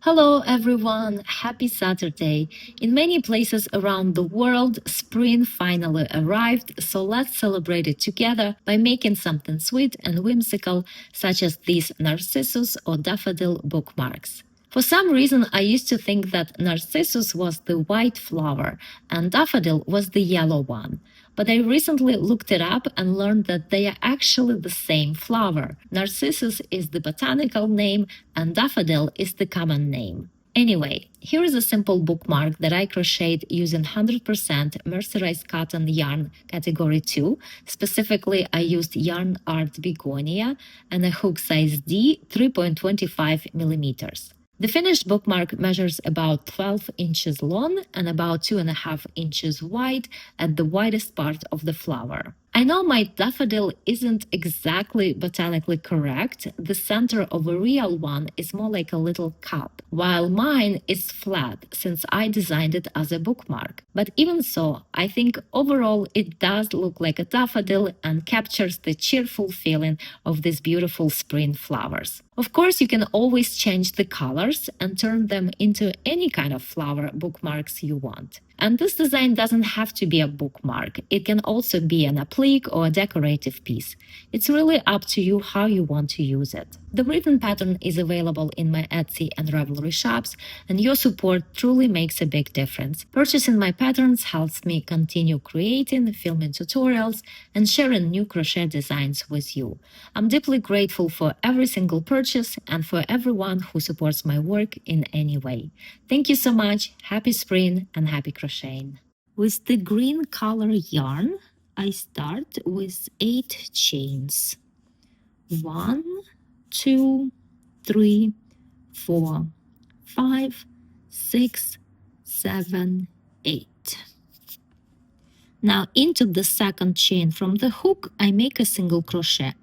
Hello everyone, happy Saturday. In many places around the world, spring finally arrived, so let's celebrate it together by making something sweet and whimsical, such as these Narcissus or Daffodil bookmarks. For some reason, I used to think that Narcissus was the white flower and Daffodil was the yellow one. But I recently looked it up and learned that they are actually the same flower. Narcissus is the botanical name and Daffodil is the common name. Anyway, here is a simple bookmark that I crocheted using 100% mercerized cotton yarn category 2. Specifically, I used YarnArt Begonia and a hook size D 3.25 millimeters. The finished bookmark measures about 12 inches long and about 2.5 inches wide at the widest part of the flower. I know my daffodil isn't exactly botanically correct. The center of a real one is more like a little cup, while mine is flat since I designed it as a bookmark. But even so, I think overall it does look like a daffodil and captures the cheerful feeling of these beautiful spring flowers. Of course, you can always change the colors and turn them into any kind of flower bookmarks you want. And this design doesn't have to be a bookmark. It can also be an applique or a decorative piece. It's really up to you how you want to use it. The written pattern is available in my Etsy and Ravelry shops, and your support truly makes a big difference. Purchasing my patterns helps me continue creating, filming tutorials, and sharing new crochet designs with you. I'm deeply grateful for every single purchase and for everyone who supports my work in any way. Thank you so much. Happy spring and happy crocheting. With the green color yarn, I start with 8 chains. 1, 2, 3, 4, 5, 6, 7, 8. Now into the second chain from the hook, I make a single crochet.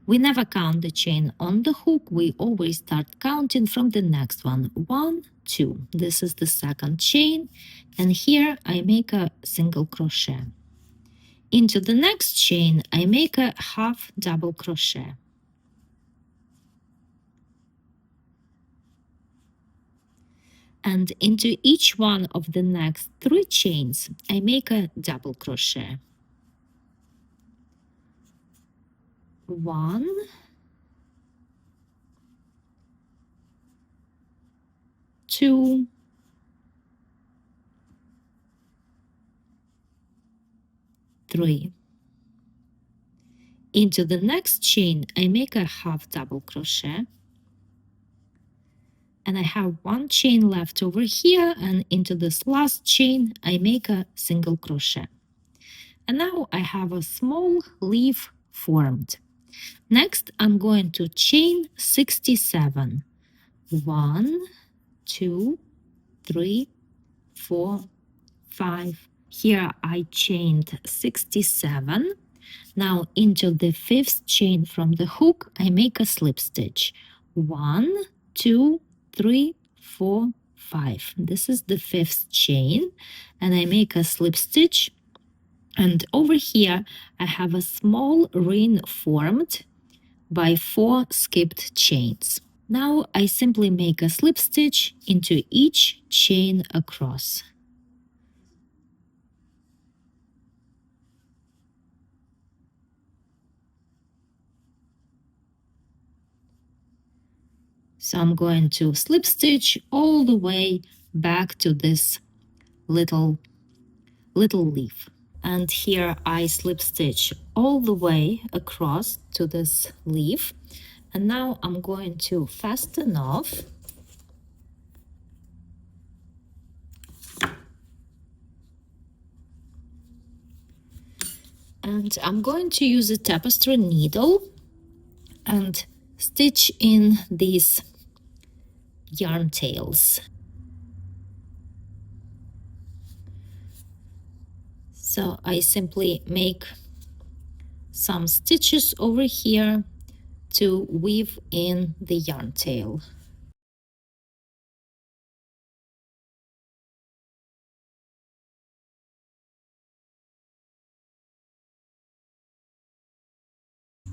We never count the chain on the hook, we always start counting from the next one. 1, 2. This is the second chain, and here I make a single crochet. Into the next chain, I make a half double crochet. And into each one of the next 3 chains, I make a double crochet. 1, 2, 3. Into the next chain, I make a half double crochet. And I have 1 chain left over here, and into this last chain, I make a single crochet. And now I have a small leaf formed. Next, I'm going to chain 67. 1, 2, 3, 4, 5. Here I chained 67. Now into the 5th chain from the hook, I make a slip stitch. 1, 2, 3, 4, 5. This is the 5th chain, and I make a slip stitch. And over here, I have a small ring formed by 4 skipped chains. Now I simply make a slip stitch into each chain across. So I'm going to slip stitch all the way back to this little leaf. And here I slip stitch all the way across to this leaf. And now I'm going to fasten off. And I'm going to use a tapestry needle and stitch in these yarn tails. So I simply make some stitches over here to weave in the yarn tail.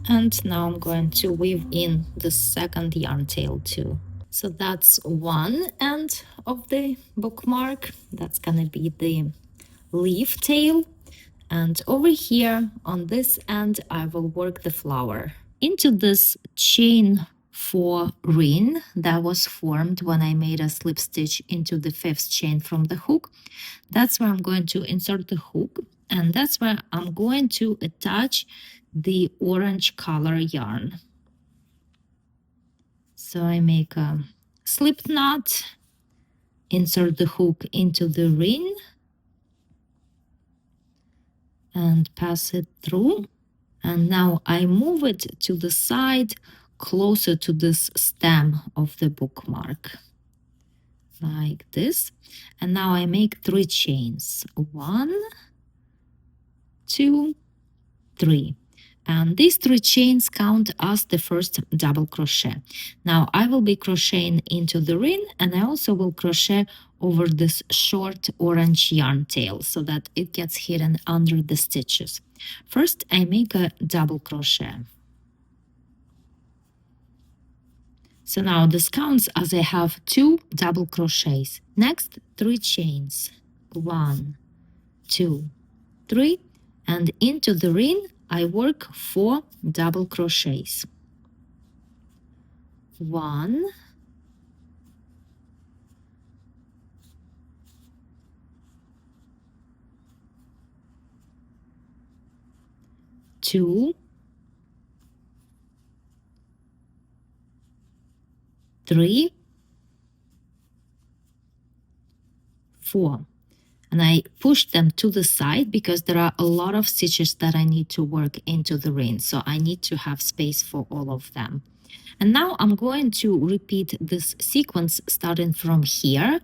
And now I'm going to weave in the second yarn tail too. So that's one end of the bookmark. That's gonna be the leaf tail. And over here on this end, I will work the flower into this chain 4 ring that was formed when I made a slip stitch into the 5th chain from the hook. That's where I'm going to insert the hook, and that's where I'm going to attach the orange color yarn. So I make a slip knot, insert the hook into the ring, and pass it through. And now I move it to the side closer to this stem of the bookmark, like this. And now I make 3 chains. 1, 2, 3. And these 3 chains count as the first double crochet. Now I will be crocheting into the ring, and I also will crochet over this short orange yarn tail so that it gets hidden under the stitches. First, I make a double crochet. So now this counts as I have 2 double crochets. Next, 3 chains. 1, 2, 3. And into the ring, I work 4 double crochets. 1, 2, 3, 4. And I push them to the side because there are a lot of stitches that I need to work into the ring. So I need to have space for all of them. And now I'm going to repeat this sequence starting from here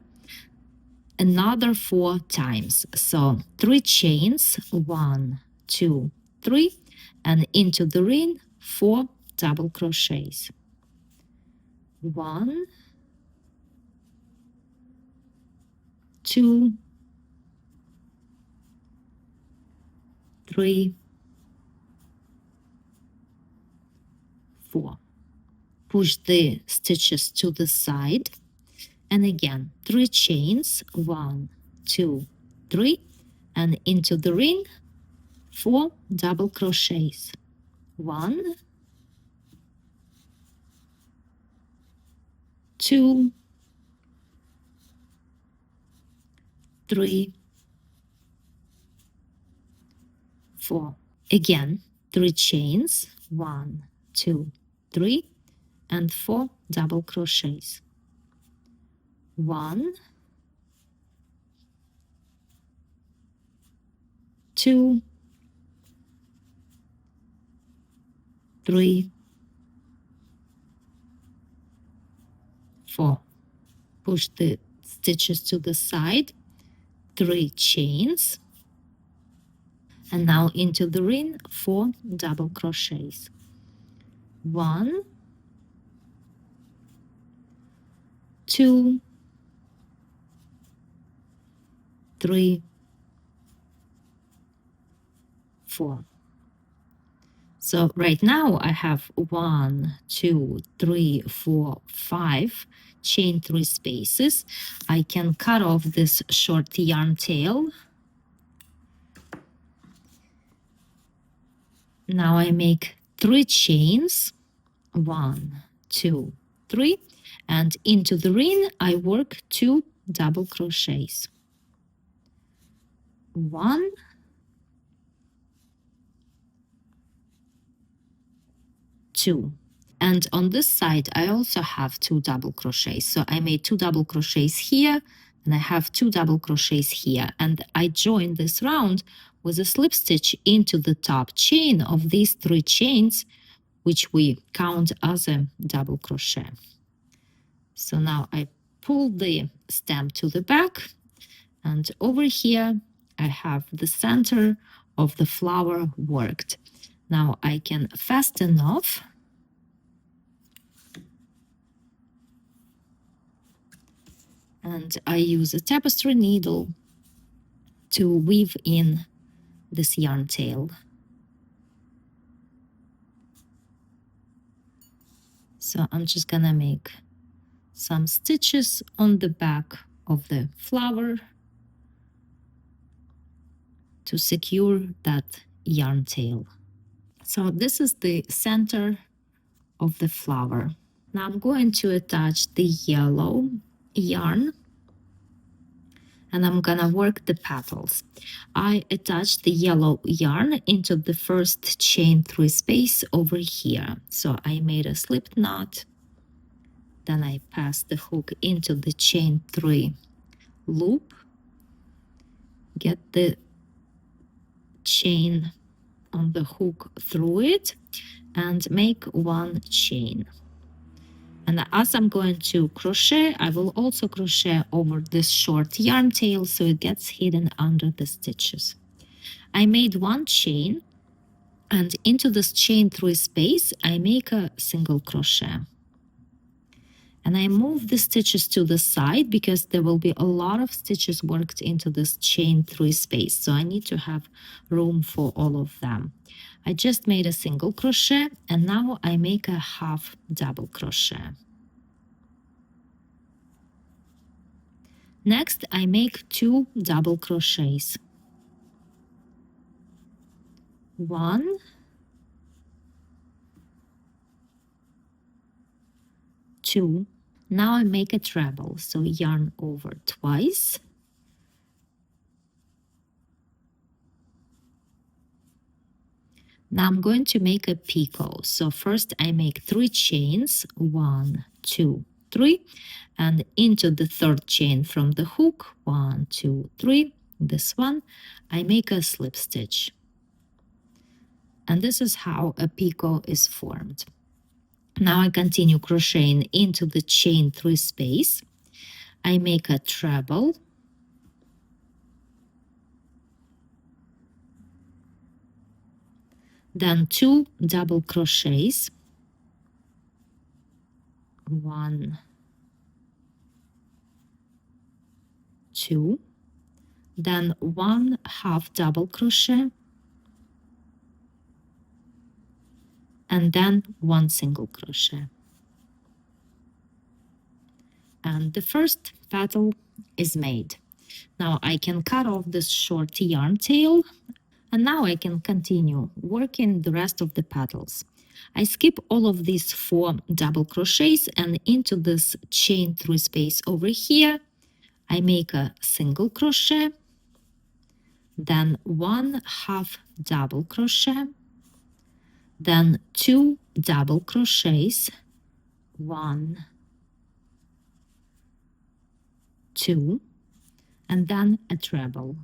another 4 times. So 3 chains, 1, 2, 3, and into the ring 4 double crochets. 1, 2, 3, 4. Push the stitches to the side, and again 3 chains, 1, 2, 3, and into the ring 4 double crochets. 1, 2, 3, 4. Again 3 chains, 1, 2, 3, and 4 double crochets. 1, 2, 3, 4. Push the stitches to the side, 3 chains, and now into the ring 4 double crochets. 1, 2, 3, 4. So right now I have 1, 2, 3, 4, 5 chain 3 spaces. I can cut off this short yarn tail. Now I make 3 chains, 1, 2, 3, and into the ring I work 2 double crochets. 1, 2. And on this side, I also have 2 double crochets. So I made 2 double crochets here, and I have 2 double crochets here. And I join this round with a slip stitch into the top chain of these 3 chains, which we count as a double crochet. So now I pull the stem to the back, and over here I have the center of the flower worked. Now I can fasten off. And I use a tapestry needle to weave in this yarn tail. So I'm just gonna make some stitches on the back of the flower to secure that yarn tail. So this is the center of the flower. Now I'm going to attach the yellow yarn and I'm gonna work the petals. I attached the yellow yarn into the first chain 3 space over here. So I made a slip knot, then I passed the hook into the chain 3 loop, get the chain on the hook through it and make 1 chain. And as I'm going to crochet, I will also crochet over this short yarn tail so it gets hidden under the stitches. I made 1 chain, and into this chain 3 space, I make a single crochet. And I move the stitches to the side because there will be a lot of stitches worked into this chain 3 space. So I need to have room for all of them. I just made a single crochet and now I make a half double crochet. Next, I make 2 double crochets. 1, 2. Now I make a treble, so yarn over twice. Now I'm going to make a picot. So first I make 3 chains, 1, 2, 3, and into the 3rd chain from the hook, 1, 2, 3, this one, I make a slip stitch. And this is how a picot is formed. Now I continue crocheting into the chain 3 space. I make a treble, then 2 double crochets, 1, 2, then 1 half double crochet, and then 1 single crochet. And the first petal is made. Now I can cut off this short yarn tail, and now I can continue working the rest of the petals. I skip all of these 4 double crochets, and into this chain 3 space over here, I make a single crochet, then 1 half double crochet, then 2 double crochets, 1, 2, and then a treble.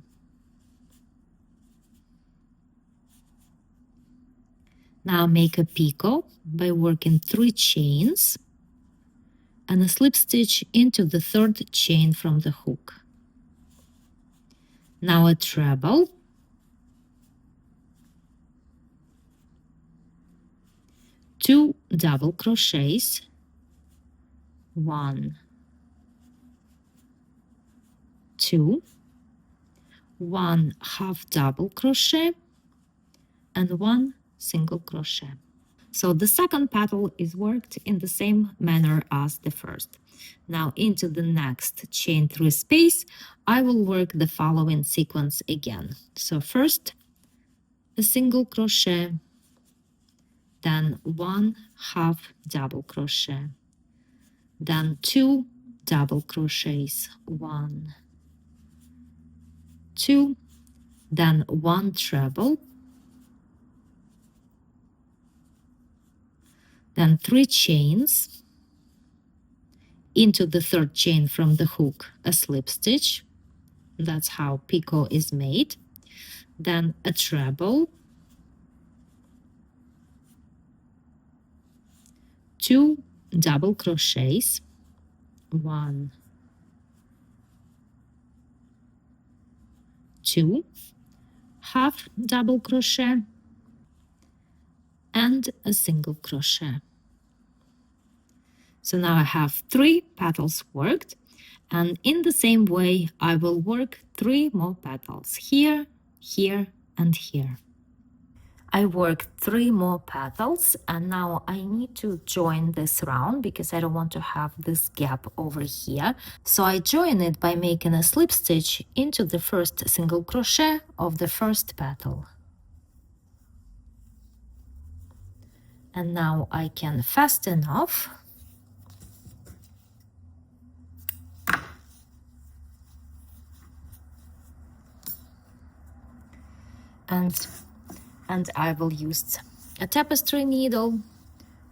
Now make a picot by working 3 chains and a slip stitch into the 3rd chain from the hook. Now a treble, 2 double crochets, 1, 2, 1 half double crochet, and 1 single crochet. So the second petal is worked in the same manner as the first. Now into the next chain 3 space, I will work the following sequence again. So first a single crochet, then 1 half double crochet, then 2 double crochets, 1, 2, then 1 treble, then 3 chains, into the 3rd chain from the hook, a slip stitch. That's how picot is made. Then a treble, 2 double crochets, 1, 2, half double crochet, and a single crochet. So now I have 3 petals worked, and in the same way I will work 3 more petals here, here, and here. I worked 3 more petals, and now I need to join this round because I don't want to have this gap over here. So I join it by making a slip stitch into the first single crochet of the first petal. And now I can fasten off. And I will use a tapestry needle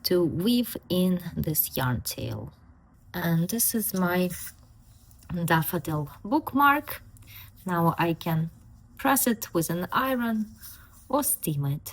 to weave in this yarn tail. And this is my Daffodil Bookmark. Now I can press it with an iron or steam it.